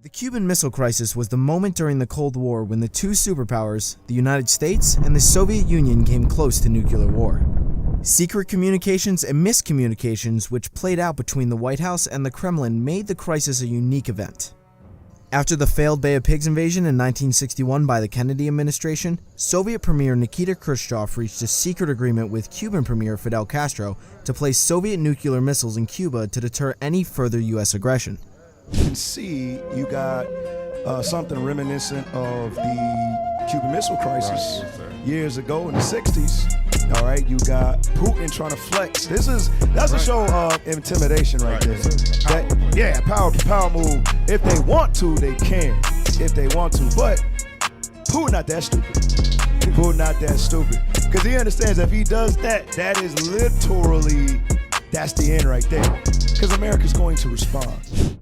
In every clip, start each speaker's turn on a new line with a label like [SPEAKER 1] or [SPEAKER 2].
[SPEAKER 1] The Cuban Missile Crisis was the moment during the Cold War when the two superpowers, the United States and the Soviet Union, came close to nuclear war. Secret communications and miscommunications which played out between the White House and the Kremlin made the crisis a unique event. After the failed Bay of Pigs invasion in 1961 by the Kennedy administration, Soviet Premier Nikita Khrushchev reached a secret agreement with Cuban Premier Fidel Castro to place Soviet nuclear missiles in Cuba to deter any further U.S. aggression.
[SPEAKER 2] You can see you got something reminiscent of the Cuban Missile Crisis years ago in the 60s. All right, you got Putin trying to flex. That's a show of intimidation right there. Power move. If they want to, they can. If they want to, but Putin not that stupid. Putin not that stupid because he understands if he does that, that is literally that's the end right there. Because America's going to respond.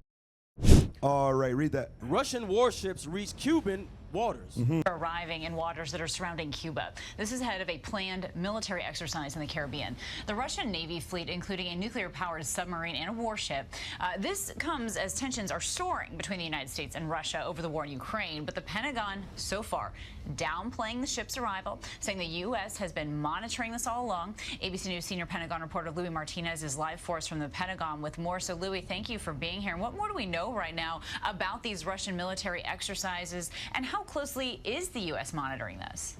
[SPEAKER 2] All right, read that.
[SPEAKER 3] Russian warships reach Cuban waters.
[SPEAKER 4] Arriving in waters that are surrounding Cuba. This is ahead of a planned military exercise in the Caribbean. The Russian Navy fleet, including a nuclear-powered submarine and a warship. This comes as tensions are soaring between the United States and Russia over the war in Ukraine, but the Pentagon, so far, downplaying the ship's arrival, saying the U.S. has been monitoring this all along. ABC News senior Pentagon reporter Louis Martinez is live for us from the Pentagon with more. So, Louis, thank you for being here. And what more do we know right now about these Russian military exercises, and how closely is the U.S. monitoring this?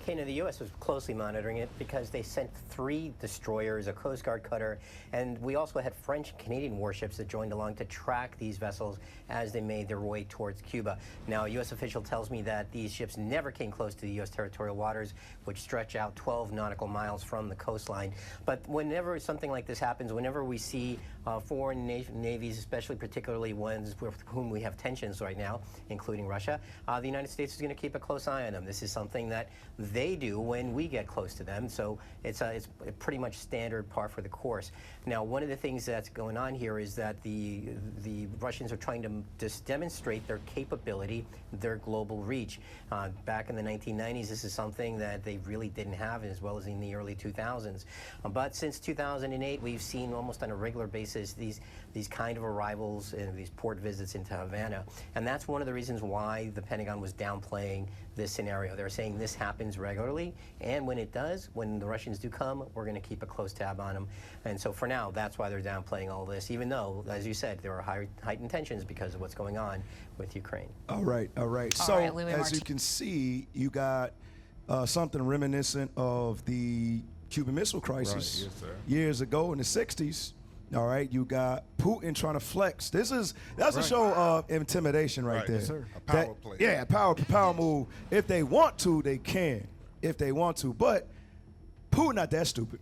[SPEAKER 5] Kana, the U.S. was closely monitoring it because they sent 3 destroyers, a Coast Guard cutter, and we also had French and Canadian warships that joined along to track these vessels as they made their way towards Cuba. Now, a U.S. official tells me that these ships never came close to the U.S. territorial waters, which stretch out 12 nautical miles from the coastline. But whenever something like this happens, whenever we see foreign navies, especially particularly ones with whom we have tensions right now, including Russia, the United States is going to keep a close eye on them. This is something that they do when we get close to them, so it's pretty much standard par for the course. Now, one of the things that's going on here is that the Russians are trying to just demonstrate their capability, their global reach. Back in the 1990s, this is something that they really didn't have, as well as in the early 2000s. But since 2008, we've seen almost on a regular basis these kind of arrivals and these port visits into Havana, and that's one of the reasons why the Pentagon was downplaying this scenario. They're saying this happens regularly, and when it does, when the Russians do come, we're going to keep a close tab on them. And so for now, that's why they're downplaying all this, even though, as you said, there are heightened tensions because of what's going on with Ukraine.
[SPEAKER 2] All right. So as you can see, you got something reminiscent of the Cuban Missile Crisis years ago in the 60s. All right, you got Putin trying to flex. That's a show of intimidation right there.
[SPEAKER 6] Yes, sir. A power play.
[SPEAKER 2] Yeah, power move. If they want to, they can. If they want to, but Putin not that stupid.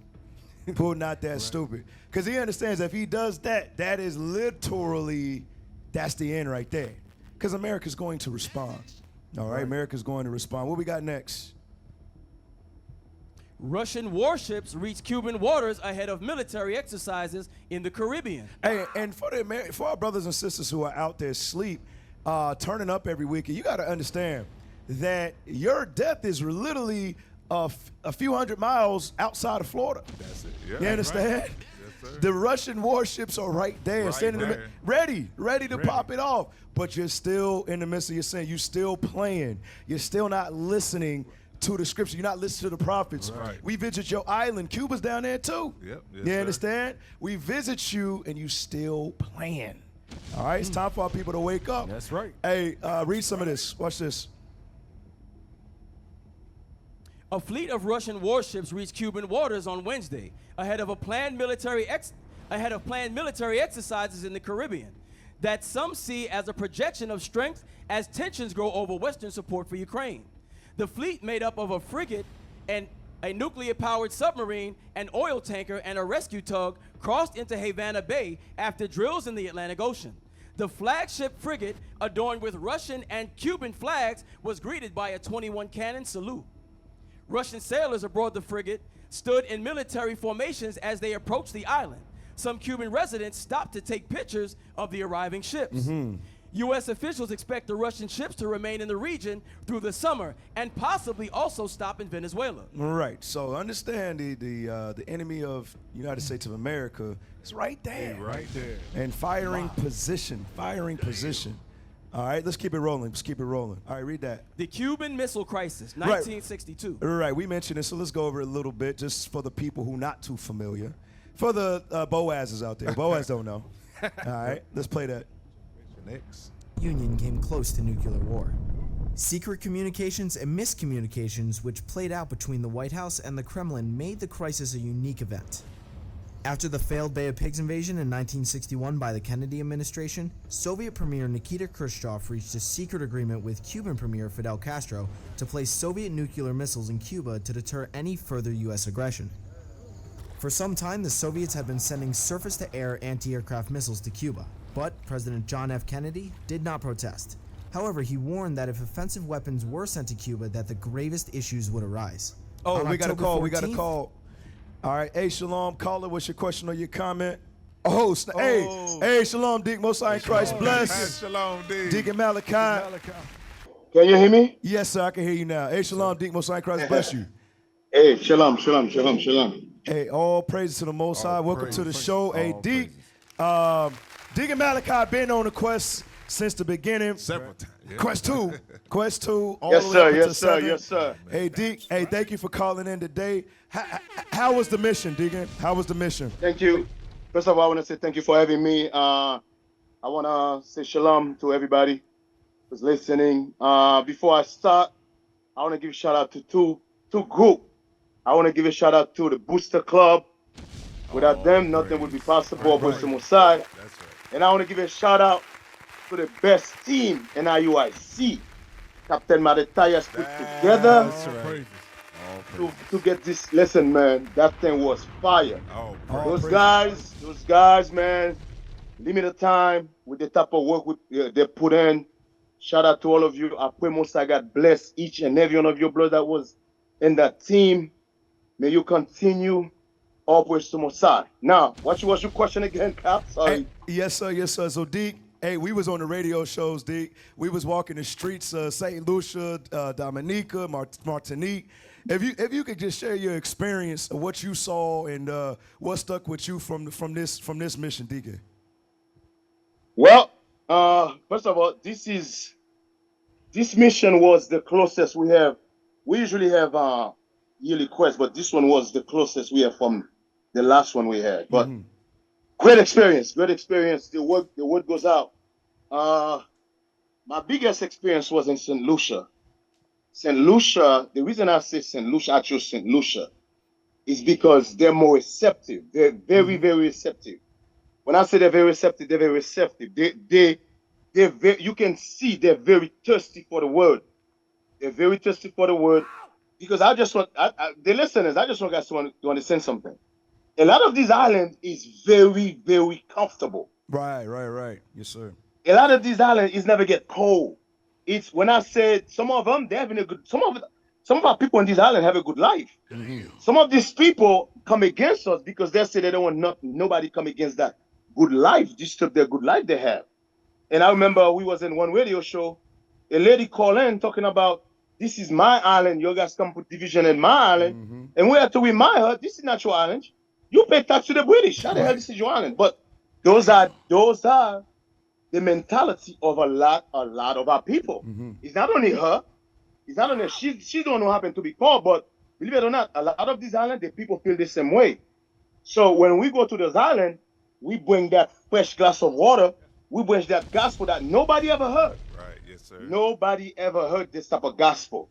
[SPEAKER 2] Putin not that stupid because he understands if he does that, that is literally that's the end right there. Because America's going to respond. All right, America's going to respond. What we got next?
[SPEAKER 3] Russian warships reach Cuban waters ahead of military exercises in the Caribbean.
[SPEAKER 2] Hey, and for our brothers and sisters who are out there asleep, turning up every weekend, you got to understand that your death is literally a few hundred miles outside of Florida.
[SPEAKER 6] That's it. Yeah,
[SPEAKER 2] you understand?
[SPEAKER 6] Right. Yes, sir.
[SPEAKER 2] The Russian warships are right there, standing in the, ready to pop it off. But you're still in the midst of your sin. You're still playing. You're still not listening to the scripture. You're not listening to the prophets.
[SPEAKER 6] Right.
[SPEAKER 2] We visit your island. Cuba's down there too.
[SPEAKER 6] Yep. Yes,
[SPEAKER 2] you understand? We visit you and you still playing. All right, it's time for our people to wake up.
[SPEAKER 6] That's right.
[SPEAKER 2] Hey, read some of this. Watch this.
[SPEAKER 3] A fleet of Russian warships reached Cuban waters on Wednesday ahead of planned military exercises in the Caribbean that some see as a projection of strength as tensions grow over Western support for Ukraine. The fleet, made up of a frigate and a nuclear-powered submarine, an oil tanker, and a rescue tug, crossed into Havana Bay after drills in the Atlantic Ocean. The flagship frigate, adorned with Russian and Cuban flags, was greeted by a 21-cannon salute. Russian sailors aboard the frigate stood in military formations as they approached the island. Some Cuban residents stopped to take pictures of the arriving ships. U.S. officials expect the Russian ships to remain in the region through the summer and possibly also stop in Venezuela.
[SPEAKER 2] Right. So understand the enemy of the United States of America is right there.
[SPEAKER 6] Right there.
[SPEAKER 2] And firing position. All right, let's keep it rolling. Let's keep it rolling. All right, read that.
[SPEAKER 3] The Cuban Missile Crisis, 1962.
[SPEAKER 2] Right, we mentioned it, so let's go over it a little bit just for the people who not too familiar. For the Boazes out there. Boaz don't know. All right, let's play that.
[SPEAKER 6] Next.
[SPEAKER 1] Union came close to nuclear war. Secret communications and miscommunications which played out between the White House and the Kremlin made the crisis a unique event. After the failed Bay of Pigs invasion in 1961 by the Kennedy administration, Soviet Premier Nikita Khrushchev reached a secret agreement with Cuban Premier Fidel Castro to place Soviet nuclear missiles in Cuba to deter any further U.S. aggression. For some time, the Soviets had been sending surface-to-air anti-aircraft missiles to Cuba, but President John F. Kennedy did not protest. However, he warned that if offensive weapons were sent to Cuba, that the gravest issues would arise.
[SPEAKER 2] Oh,
[SPEAKER 1] On
[SPEAKER 2] we got a
[SPEAKER 1] October
[SPEAKER 2] call. We got a
[SPEAKER 1] 14th,
[SPEAKER 2] call. All right, hey, Shalom, caller, what's your question or your comment? Oh, hey, Shalom, Deacon, Most High in Christ, bless.
[SPEAKER 6] Shalom, D.
[SPEAKER 2] Deacon Malachi.
[SPEAKER 7] Can you hear me?
[SPEAKER 2] Yes, sir, I can hear you now. Hey, Shalom, Deacon, Most High in Christ, bless you.
[SPEAKER 7] Hey, shalom, shalom, shalom, shalom.
[SPEAKER 2] Hey, all praises to the Most High. Welcome to the show. Hey, Deacon, Deacon Malachi been on the quest since the beginning.
[SPEAKER 6] Several times. Yeah.
[SPEAKER 2] Quest 2. All
[SPEAKER 7] Yes,
[SPEAKER 2] the way
[SPEAKER 7] sir,
[SPEAKER 2] up
[SPEAKER 7] yes,
[SPEAKER 2] until
[SPEAKER 7] sir,
[SPEAKER 2] 7.
[SPEAKER 7] yes, sir.
[SPEAKER 2] Hey, Deacon, hey, thank you for calling in today. How was the mission, Deacon? How was the mission?
[SPEAKER 7] Thank you. First of all, I want to say thank you for having me. I want to say shalom to everybody who's listening. Before I start, I want to give a shout out to two groups. I want to give a shout out to the Booster Club. Without them, nothing would be possible. Booster Mossad.
[SPEAKER 6] That's right.
[SPEAKER 7] And I want to give a shout out to the best team in IUIC. Captain Mattathias put together
[SPEAKER 6] That's right.
[SPEAKER 7] to get this. Listen, man, that thing was fire.
[SPEAKER 6] Oh,
[SPEAKER 7] Those guys, man, limited time with the type of work they put in. Shout out to all of you. I pray most I God bless each and every one of your blood that was in that team. May you continue. All praise to Mossad. Now, what was your question again, Cap? Sorry.
[SPEAKER 2] Hey, yes, sir, yes, sir. So, Deke, hey, we was on the radio shows, Deke. We was walking the streets of St. Lucia, Dominica, Martinique. If you could just share your experience of what you saw and what stuck with you from this mission, Deacon.
[SPEAKER 7] Well, first of all, this mission was the closest we have. We usually have yearly quests, but this one was the closest we have from the last one we had. But great experience. The word goes out. My biggest experience was in St. Lucia. St. Lucia, the reason I say St. Lucia, I chose St. Lucia, is because they're more receptive. They're very, very receptive. When I say they're very receptive, they're very receptive. You can see they're very thirsty for the word. They're very thirsty for the word. Because I just want, the listeners, I just want guys to understand something. A lot of these islands is very, very comfortable.
[SPEAKER 2] Right. Yes, sir.
[SPEAKER 7] A lot of these islands is never get cold. It's when I said some of them, they're having a good, some of our people on these islands have a good life. Some of these people come against us because they say they don't want nobody come against that good life, disturb their good life they have. And I remember we was in one radio show, a lady called in talking about, this is my island, you guys come put division in my island. And we had to remind her, this is not your island. You pay tax to the British. How the hell this is your island? But those are the mentality of a lot of our people. It's not only her. It's not only she don't know what happened to be called, but believe it or not, a lot of these islands, the people feel the same way. So when we go to those islands, we bring that fresh glass of water. We bring that gospel that nobody ever heard.
[SPEAKER 6] Right, yes, sir.
[SPEAKER 7] Nobody ever heard this type of gospel.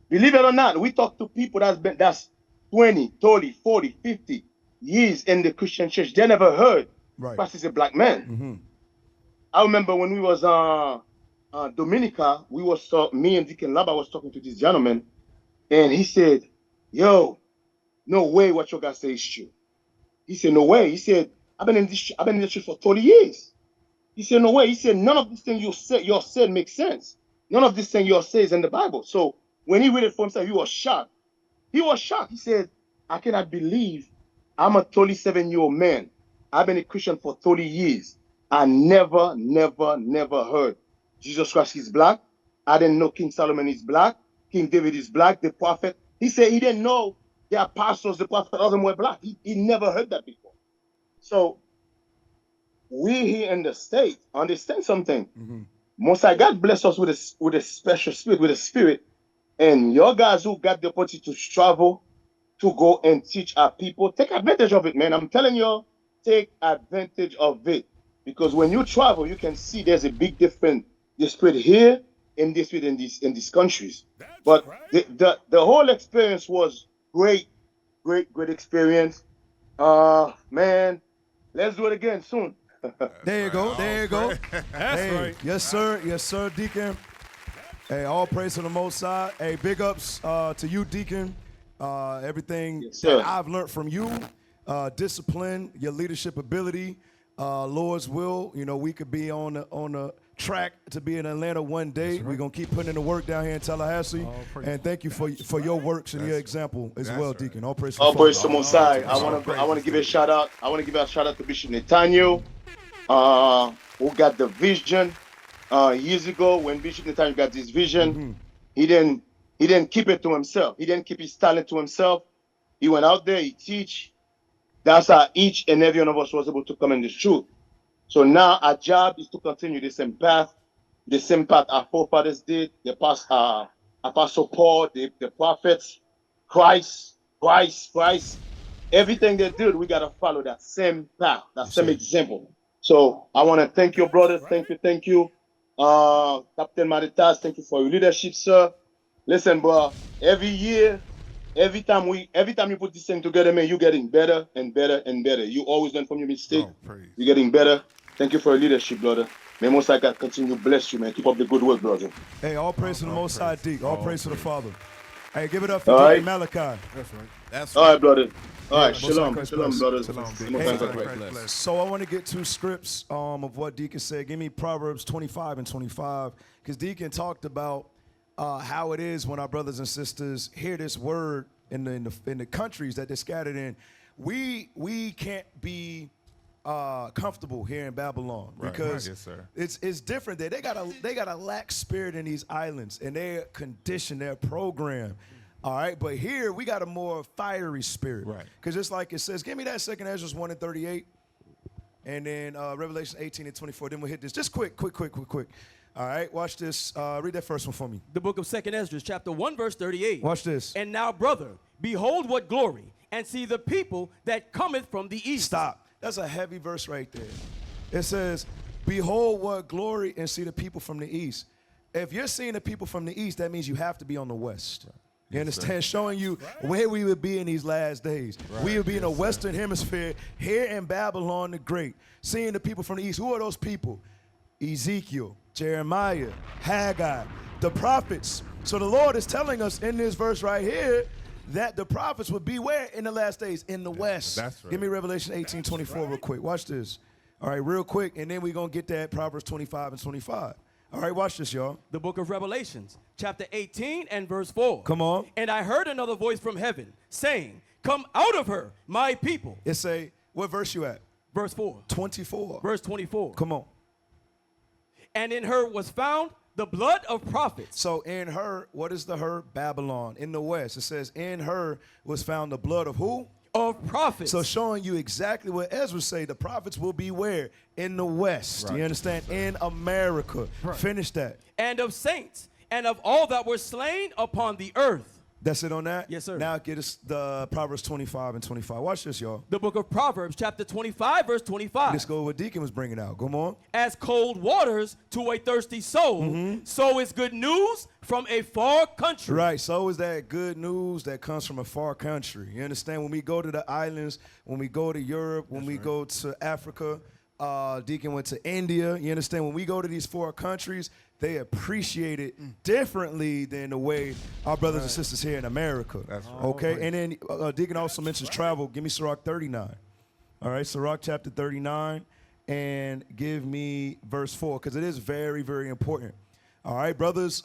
[SPEAKER 7] Believe it or not, we talk to people that's 20, 30, 40, 50 years in the Christian church. They never heard Christ is a black man. I remember when we was Dominica, me and Deacon Laba was talking to this gentleman, and he said, yo, no way what your guys say is true. He said, no way. He said, I've been in this church for 30 years. He said, no way. He said, none of these things you said makes sense. None of these things you say is in the Bible. So when he read it for himself, he was shocked. He was shocked. He said, I cannot believe I'm a 37-year-old man. I've been a Christian for 30 years. I never heard Jesus Christ is black. I didn't know King Solomon is black. King David is black. The prophet. He said he didn't know the apostles, the prophet, all of them were black. He never heard that before. So we here in the States understand something. Most High God bless us with a special spirit, with a spirit. And your guys who got the opportunity to travel, to go and teach our people, take advantage of it, man. I'm telling you, take advantage of it. Because when you travel, you can see there's a big difference, the spirit here and the spirit in these countries. But the whole experience was great, great experience. Man, let's do it again soon.
[SPEAKER 2] There you go. There you go.
[SPEAKER 8] That's
[SPEAKER 2] Hey,
[SPEAKER 8] right.
[SPEAKER 2] yes, sir. Yes, sir, Deacon. Hey, all praise to the Most High. Hey, big ups to you, Deacon. Everything
[SPEAKER 7] Yes, sir.
[SPEAKER 2] that I've learned from you, discipline, your leadership ability, Lord's will. You know, we could be on the track to be in Atlanta one day. We're gonna keep putting in the work down here in Tallahassee. And thank you for your works and your example as well, Deacon. All praise to
[SPEAKER 7] All
[SPEAKER 2] the
[SPEAKER 7] praise to
[SPEAKER 2] Father.
[SPEAKER 7] the Most High. I want to give a shout out. I want to give a shout out to Bishop Netanyahu, who got the vision years ago. When Bishop Netanyahu got this vision, he didn't keep it to himself. He didn't keep his talent to himself. He went out there. He teach. That's how each and every one of us was able to come in this truth. So now our job is to continue the same path our forefathers did. The past, Apostle Paul, the prophets, Christ. Everything they did, we gotta follow that same path, that same example. So I want to thank you, brother. Thank you. Captain Mattathias, thank you for your leadership, sir. Listen, bro. Every year, every time you put this thing together, man, you're getting better and better and better. You always learn from your mistake. You're getting better. Thank you for your leadership, brother. May Most High God continue to bless you, man. Keep up the good work, brother.
[SPEAKER 2] Hey, all praise to the Most High, Deacon. All praise to the Father. Hey, give it up for Deacon Malachi.
[SPEAKER 8] That's right.
[SPEAKER 6] That's
[SPEAKER 7] All right, brother. All right,
[SPEAKER 2] Most High
[SPEAKER 7] shalom,
[SPEAKER 2] Christ
[SPEAKER 7] shalom,
[SPEAKER 2] bless.
[SPEAKER 7] brothers.
[SPEAKER 6] Shalom,
[SPEAKER 7] Most
[SPEAKER 6] big
[SPEAKER 7] High
[SPEAKER 6] brother.
[SPEAKER 7] God bless.
[SPEAKER 2] So I want to get two scripts of what Deacon said. Give me Proverbs 25 and 25, because Deacon talked about how it is when our brothers and sisters hear this word in the countries that they're scattered in. We can't be comfortable here in Babylon because
[SPEAKER 6] Yes, sir.
[SPEAKER 2] it's different there. They got a lax spirit in these islands, and they're conditioned, they're programmed. All right, but here we got a more fiery spirit.
[SPEAKER 6] Right.
[SPEAKER 2] Because just like it says, give me that 2 Ezra 1 and 38, and then Revelation 18 and 24. Then we'll hit this. Just quick. All right, watch this. Read that first one for me.
[SPEAKER 3] The book of 2 Ezra, chapter 1, verse 38.
[SPEAKER 2] Watch this.
[SPEAKER 3] And now, brother, behold what glory, and see the people that cometh from the east.
[SPEAKER 2] Stop. That's a heavy verse right there. It says, behold what glory, and see the people from the east. If you're seeing the people from the east, that means you have to be on the west. You understand? Showing you where we would be in these last days. We would be in the Western Hemisphere, here in Babylon the Great, seeing the people from the east. Who are those people? Ezekiel, Jeremiah, Haggai, the prophets. So the Lord is telling us in this verse right here that the prophets would be where in the last days? In the West.
[SPEAKER 6] That's right.
[SPEAKER 2] Give me Revelation 18:24 real quick. Watch this. All right, real quick, and then we're going to get that Proverbs 25 and 25. All right, watch this, y'all.
[SPEAKER 3] The book of Revelations, chapter 18 and verse 4.
[SPEAKER 2] Come on.
[SPEAKER 3] And I heard another voice from heaven saying, come out of her, my people.
[SPEAKER 2] It say, what verse you at?
[SPEAKER 3] Verse 4.
[SPEAKER 2] 24.
[SPEAKER 3] Verse 24.
[SPEAKER 2] Come on.
[SPEAKER 3] And in her was found the blood of prophets.
[SPEAKER 2] So in her, what is the her? Babylon. In the West, it says, in her was found the blood of who?
[SPEAKER 3] Of prophets.
[SPEAKER 2] So showing you exactly what Ezra say, the prophets will be where? In the West.
[SPEAKER 6] Right.
[SPEAKER 2] You understand? In America.
[SPEAKER 8] Right.
[SPEAKER 2] Finish that.
[SPEAKER 3] and of saints, and of all that were slain upon the earth.
[SPEAKER 2] That's it on that?
[SPEAKER 3] Yes, sir.
[SPEAKER 2] Now get us the Proverbs 25 and 25. Watch this, y'all.
[SPEAKER 3] The book of Proverbs, chapter 25, verse 25.
[SPEAKER 2] Let's go with what Deacon was bringing out. Come on.
[SPEAKER 3] As cold waters to a thirsty soul, so is good news from a far country.
[SPEAKER 2] Right, so is that good news that comes from a far country. You understand? When we go to the islands, when we go to Europe, when we go to Africa, Deacon went to India. You understand? When we go to these four countries, they appreciate it differently than the way our brothers and sisters here in America.
[SPEAKER 6] That's right.
[SPEAKER 2] Okay, and then Deacon also mentions travel. Give me Sirach 39. All right, Sirach chapter 39, and give me verse 4, because it is very, very important. All right, brothers,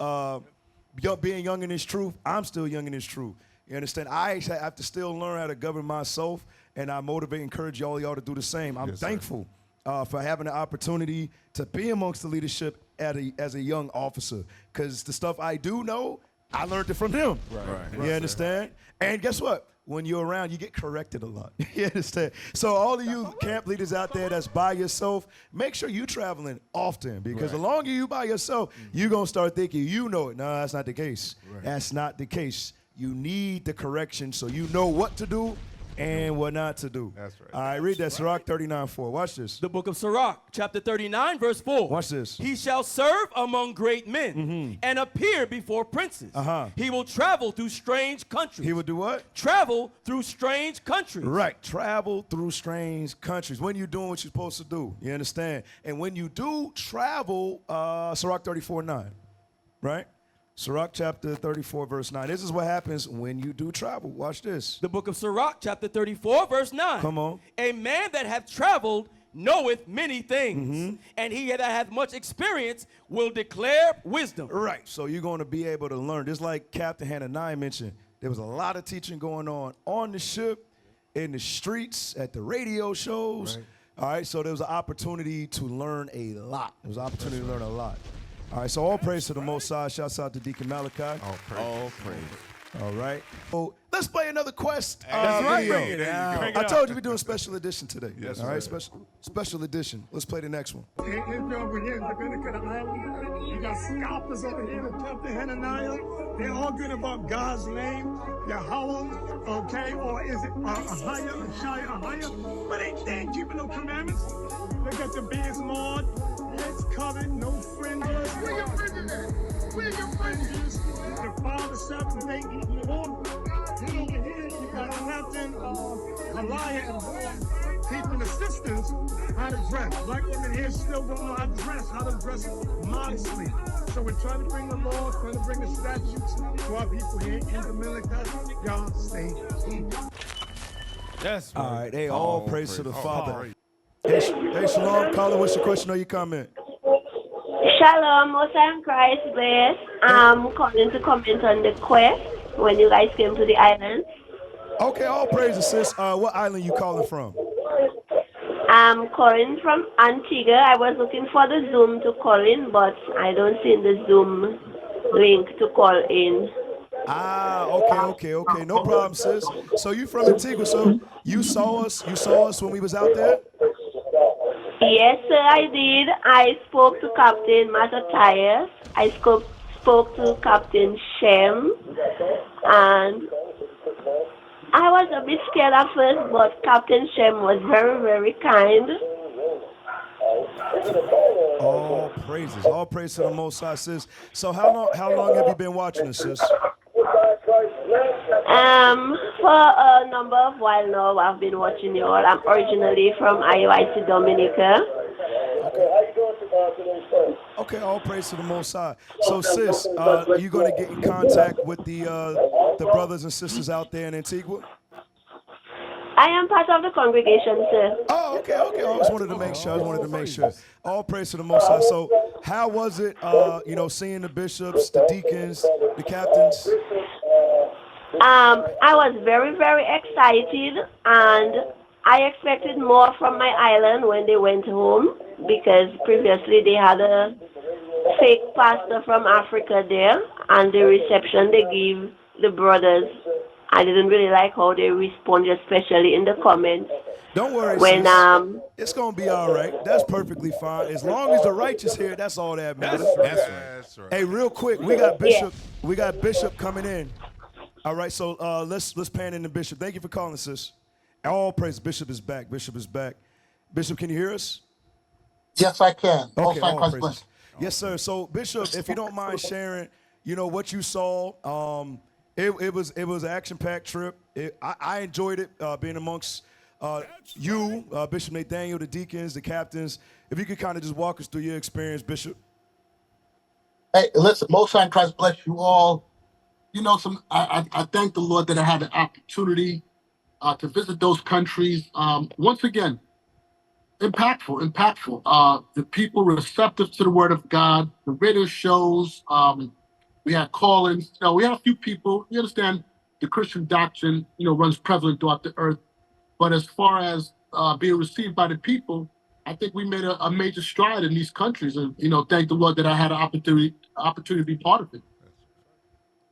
[SPEAKER 2] being young in this truth, I'm still young in this truth. You understand? I have to still learn how to govern myself, and I motivate and encourage all y'all to do the same. I'm thankful for having the opportunity to be amongst the leadership as a young officer, because the stuff I do know, I learned it from him.
[SPEAKER 6] Right.
[SPEAKER 2] You understand? And guess what? When you're around, you get corrected a lot. You understand? So all of you camp leaders out there that's by yourself, make sure you're traveling often, because the longer you by yourself, you're going to start thinking, you know it. No, that's not the case. That's not the case. You need the correction so you know what to do and what not to do.
[SPEAKER 6] That's right.
[SPEAKER 2] All right, read that, Sirach 39:4. Watch this.
[SPEAKER 3] The book of Sirach, chapter 39, verse 4.
[SPEAKER 2] Watch this.
[SPEAKER 3] He shall serve among great men and appear before princes. He will travel through strange countries.
[SPEAKER 2] He will do what?
[SPEAKER 3] Travel through strange countries.
[SPEAKER 2] Right. Travel through strange countries. When you're doing what you're supposed to do. You understand? And when you do travel, Sirach 34:9. Right? Sirach chapter 34, verse 9. This is what happens when you do travel. Watch this.
[SPEAKER 3] The book of Sirach, chapter 34, verse 9.
[SPEAKER 2] Come on.
[SPEAKER 3] A man that hath traveled knoweth many things, and he that hath much experience will declare wisdom.
[SPEAKER 2] Right. So you're going to be able to learn. Just like Captain Hananiah mentioned, there was a lot of teaching going on the ship, in the streets, at the radio shows.
[SPEAKER 6] Right.
[SPEAKER 2] All right. So there was an opportunity to learn a lot. There was an opportunity to learn a lot. All right, so all praise to the Most High. Shouts out to Deacon Malachi.
[SPEAKER 6] All praise.
[SPEAKER 2] All right. So let's play another quest
[SPEAKER 6] That's right.
[SPEAKER 2] video.
[SPEAKER 6] There you go.
[SPEAKER 2] I told you we're doing special edition today.
[SPEAKER 6] Yes,
[SPEAKER 2] all right,
[SPEAKER 6] sir.
[SPEAKER 2] special edition. Let's play the next one.
[SPEAKER 8] Over here in Dominican Island, you got scalpers over here with Captain Hananiah. They're arguing about God's name, Yahweh, okay? Or is it Ahaya, Ahaya? But they ain't keeping no commandments. They got the beards mauled, heads covered, no fringes. Where your fringes at? Where your fringes? The father Sabbath day eating pork. Then over here, you got Captain Goliath and teaching assistants how to dress. Black women here still don't know how to dress modestly. So we're trying to bring the laws, trying to bring the statutes to our people here in Dominica. Y'all stay tuned.
[SPEAKER 3] That's
[SPEAKER 2] All right, hey, all praise to the Father.
[SPEAKER 6] praise.
[SPEAKER 2] Hey, Shalom, caller, what's your question or your comment?
[SPEAKER 9] Shalom, Most High in Christ bless. I'm calling to comment on the quest when you guys came to the island.
[SPEAKER 2] Okay, all praises, sis. What island you calling from?
[SPEAKER 9] I'm calling from Antigua. I was looking for the Zoom to call in, but I don't see the Zoom link to call in.
[SPEAKER 2] Ah, okay. No problem, sis. So you from Antigua, so you saw us when we was out there?
[SPEAKER 9] Yes, sir, I did. I spoke to Captain Mattathias. I spoke to Captain Shem, and I was a bit scared at first, but Captain Shem was very, very kind.
[SPEAKER 2] All praise to the Most High, sis. So how long have you been watching us, sis?
[SPEAKER 9] For a number of while now, I've been watching you all. I'm originally from IUIC Dominica.
[SPEAKER 2] Okay, all praise to the Most High. So, sis, you going to get in contact with the brothers and sisters out there in Antigua?
[SPEAKER 9] I am part of the congregation, sir.
[SPEAKER 2] Oh, okay. I just wanted to make sure. All praise to the Most High. So, how was it, seeing the bishops, the deacons, the captains?
[SPEAKER 9] I was very, very excited, and I expected more from my island when they went home, because previously they had a fake pastor from Africa there, and the reception they gave the brothers, I didn't really like how they responded, especially in the comments.
[SPEAKER 2] Don't worry,
[SPEAKER 9] when
[SPEAKER 2] sis. It's gonna be all right. That's perfectly fine. As long as the righteous here, that's all that matters.
[SPEAKER 6] That's right.
[SPEAKER 2] Hey, real quick, we got Bishop. We got Bishop coming in. All right, so let's pan in the Bishop. Thank you for calling, sis. All praise. Bishop is back. Bishop, can you hear us?
[SPEAKER 10] Yes, I can.
[SPEAKER 2] Okay,
[SPEAKER 10] all
[SPEAKER 2] all
[SPEAKER 10] praises.
[SPEAKER 2] praises. Yes, sir. So, Bishop, if you don't mind sharing, what you saw. It was an action-packed trip. I enjoyed it being amongst you, Bishop Nathaniel, the deacons, the captains. If you could kind of just walk us through your experience, Bishop.
[SPEAKER 10] Hey, listen, Most High in Christ bless you all. I thank the Lord that I had the opportunity to visit those countries. Once again, impactful. The people receptive to the word of God, the radio shows, we had call-ins. We had a few people. You understand the Christian doctrine, runs prevalent throughout the earth. But as far as being received by the people, I think we made a major stride in these countries. And, thank the Lord that I had an opportunity to be part of it.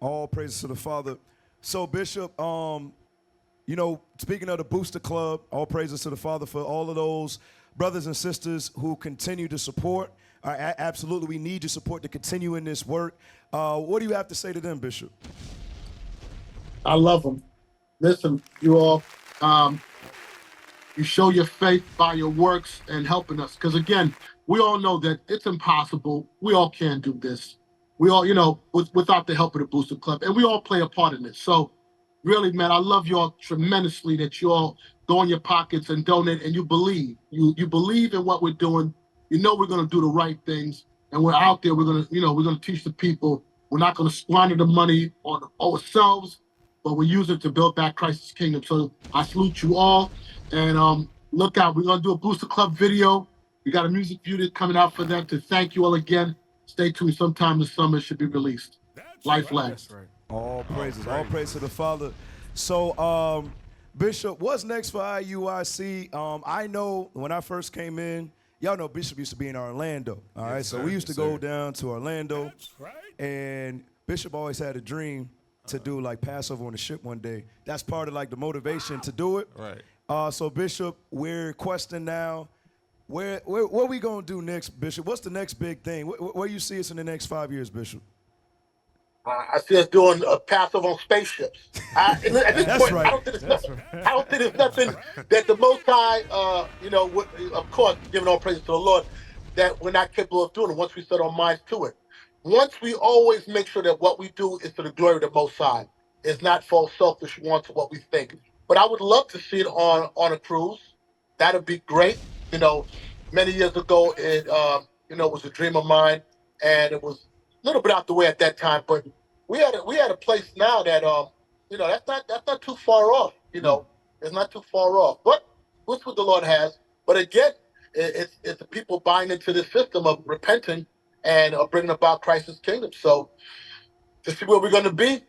[SPEAKER 2] All praises to the Father. So, Bishop, you know, speaking of the Booster Club, all praises to the Father for all of those brothers and sisters who continue to support. Absolutely, we need your support to continue in this work. What do you have to say to them, Bishop?
[SPEAKER 10] I love them. Listen, you all, you show your faith by your works and helping us. Because again, we all know that it's impossible. We all can't do this. We all, you know, without the help of the Booster Club, and we all play a part in this. So really, man, I love you all tremendously that you all go in your pockets and donate, and you believe. You believe in what we're doing. You know we're going to do the right things, and we're out there. We're going to teach the people. We're not going to squander the money on ourselves, but we use it to build back Christ's kingdom. So I salute you all, and look out. We're going to do a Booster Club video. We got a music video coming out for them to thank you all again. Stay tuned. Sometime this summer it should be released. Life lasts.
[SPEAKER 2] Right. All praises. All praise to the Father. So, Bishop, what's next for IUIC? I know when I first came in, y'all know Bishop used to be in Orlando. All right, so we used to go down to Orlando, and Bishop always had a dream to do like Passover on the ship one day. That's part of like the motivation to do it.
[SPEAKER 6] Right.
[SPEAKER 2] So Bishop, we're requesting now. What we gonna do next, Bishop? What's the next big thing? Where you see us in the next 5 years, Bishop?
[SPEAKER 10] I see us doing a Passover on spaceships. At this
[SPEAKER 2] That's
[SPEAKER 10] point,
[SPEAKER 2] right.
[SPEAKER 10] I don't think there's nothing that the Most High, of course, giving all praise to the Lord, that we're not capable of doing it once we set our minds to it. Once we always make sure that what we do is to the glory of the Most High. It's not for selfish wants of what we think. But I would love to see it on a cruise. That'd be great. You know, many years ago, it was a dream of mine, and it was a little bit out the way at that time. But we had a place now that that's not too far off. You know, it's not too far off. But what's what the Lord has. But again, it's the people buying into the system of repenting and bringing about Christ's kingdom. So to see where we're going to be,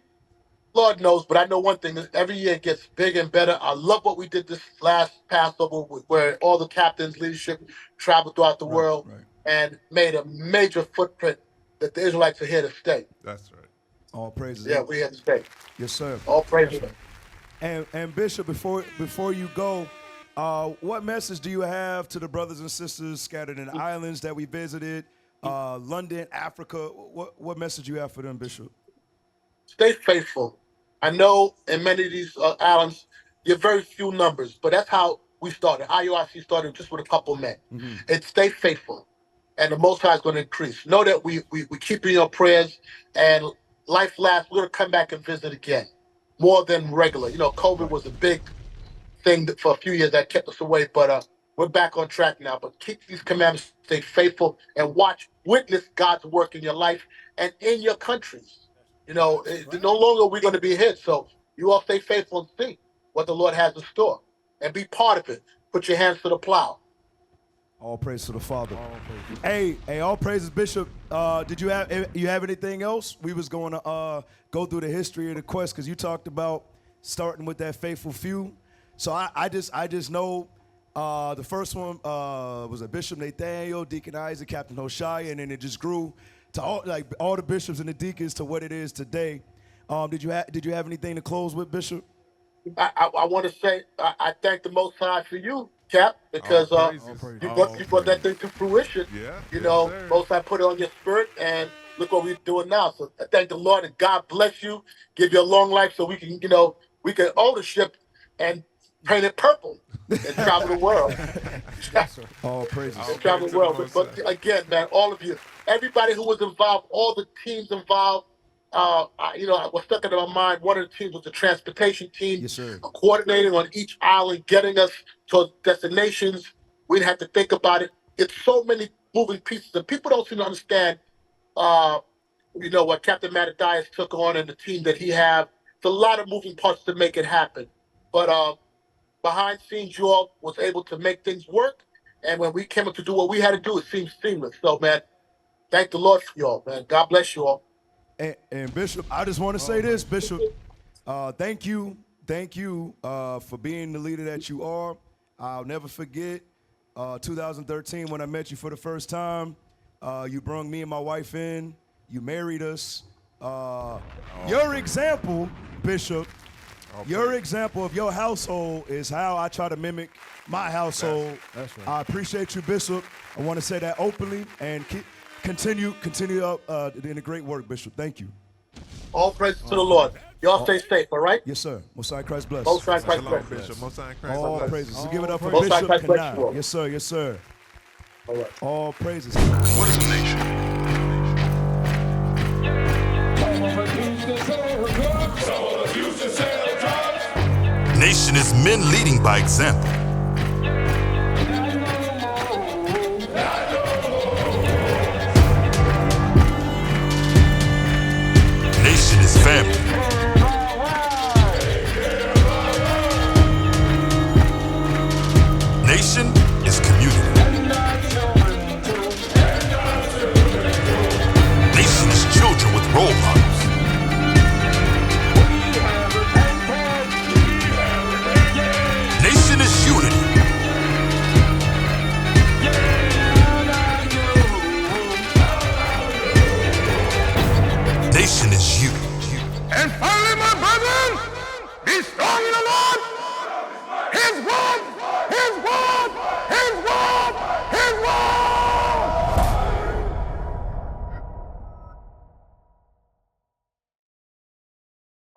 [SPEAKER 10] Lord knows, but I know one thing, is every year it gets bigger and better. I love what we did this last Passover, where all the captains, leadership traveled throughout the world and made a major footprint that the Israelites are here to stay.
[SPEAKER 6] That's right.
[SPEAKER 2] All praises.
[SPEAKER 10] Yeah, we here to stay.
[SPEAKER 2] Yes, sir.
[SPEAKER 10] All praises.
[SPEAKER 2] And Bishop, before you go, what message do you have to the brothers and sisters scattered in the islands that we visited, London, Africa? What message do you have for them, Bishop?
[SPEAKER 10] Stay faithful. I know in many of these islands, you're very few numbers, but that's how we started. IUIC started just with a couple men. It's stay faithful, and the Most High is going to increase. Know that we keep in your prayers, and life lasts. We're going to come back and visit again, more than regular. You know, COVID was a big thing for a few years that kept us away, but we're back on track now. But keep these commandments, stay faithful, and witness God's work in your life and in your countries. You know, no longer are we going to be hit. So you all stay faithful and see what the Lord has in store and be part of it. Put your hands to the plow.
[SPEAKER 2] All praise to the Father. Hey, all praises, Bishop. Did you have anything else? We was going to go through the history of the quest because you talked about starting with that faithful few. So I just know the first one was a Bishop Nathaniel, Deacon Isaac, Captain Hoshea, and then it just grew to all the bishops and the deacons to what it is today. Did you have anything to close with, Bishop?
[SPEAKER 10] I want to say I thank the Most High for you, Cap, because you brought that thing to fruition.
[SPEAKER 6] Yeah.
[SPEAKER 10] You know, Most High put it on your spirit, and look what we're doing now. So I thank the Lord, and God bless you, give you a long life, so we can own the ship and paint it purple and travel the world.
[SPEAKER 2] All praises.
[SPEAKER 10] Travel the world. But again, man, all of you, everybody who was involved, all the teams involved. What's stuck in my mind, one of the teams was the transportation team.
[SPEAKER 2] Yes, sir.
[SPEAKER 10] Coordinating on each island, getting us to destinations. We'd have to think about it. It's so many moving pieces, and people don't seem to understand, what Captain Mattathias took on and the team that he have. It's a lot of moving parts to make it happen. But behind scenes, you all was able to make things work. And when we came up to do what we had to do, it seemed seamless. So, man, thank the Lord for you all, man. God bless you all.
[SPEAKER 2] And Bishop, I just want to say this, Bishop. Thank you for being the leader that you are. I'll never forget 2013 when I met you for the first time. You brought me and my wife in. You married us. Your example, Bishop, your example of your household is how I try to mimic my household.
[SPEAKER 6] That's right.
[SPEAKER 2] I appreciate you, Bishop. I want to say that openly and continue up in the great work, Bishop. Thank you.
[SPEAKER 10] All praise to the Lord. Y'all stay safe, all right?
[SPEAKER 2] Yes, sir. Most High Christ bless.
[SPEAKER 10] Most High Christ bless.
[SPEAKER 6] Bishop. Most High Christ
[SPEAKER 2] All
[SPEAKER 6] bless.
[SPEAKER 2] praises. So give it up for
[SPEAKER 10] Most High
[SPEAKER 2] Bishop
[SPEAKER 10] Christ bless you
[SPEAKER 2] Kanai.
[SPEAKER 10] all.
[SPEAKER 2] Yes, sir. Yes, sir.
[SPEAKER 10] All right.
[SPEAKER 2] All praises.
[SPEAKER 11] What is a nation? Nation is men leading by example. Nation is family.